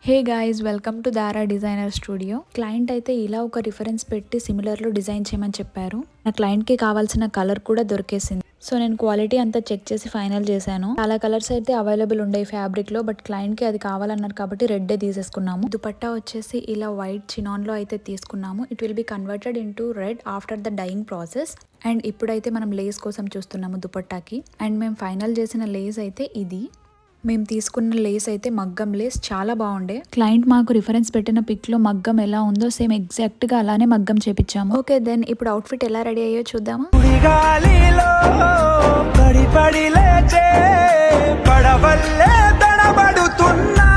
Hey guys, welcome to దారా designer studio. Client అయితే ఇలా ఒక రిఫరెన్స్ పెట్టి సిమిలర్లో డిజైన్ చేయమని చెప్పారు. నా క్లయింట్కి కావాల్సిన కలర్ కూడా దొరికేసింది. సో నేను క్వాలిటీ అంతా చెక్ చేసి ఫైనల్ చేశాను. చాలా కలర్స్ అయితే అవైలబుల్ ఉండే ఫ్యాబ్రిక్లో, బట్ క్లయింట్కి అది కావాలన్నారు కాబట్టి రెడ్డే తీసేసుకున్నాము. దుపట్టా వచ్చేసి ఇలా వైట్ చినాన్లో అయితే తీసుకున్నాము. It will be converted into red after the dyeing process. And ఇప్పుడైతే మనం లేస్ కోసం చూస్తున్నాము దుపట్టాకి. అండ్ మేము ఫైనల్ చేసిన లేస్ అయితే ఇది. మేము తీసుకున్న లేస్ అయితే మగ్గం లేస్, చాలా బాగుండే. క్లయింట్ మాకు రిఫరెన్స్ పెట్టిన పిక్ లో మగ్గం ఎలా ఉందో సేమ్ ఎగ్జాక్ట్ గా అలానే మగ్గం చేపించాము. ఓకే, దెన్ ఇప్పుడు అవుట్ఫిట్ ఎలా రెడీ అయ్యో చూద్దామా. పడి లేచే పడవల్లే తడబడుతున్నా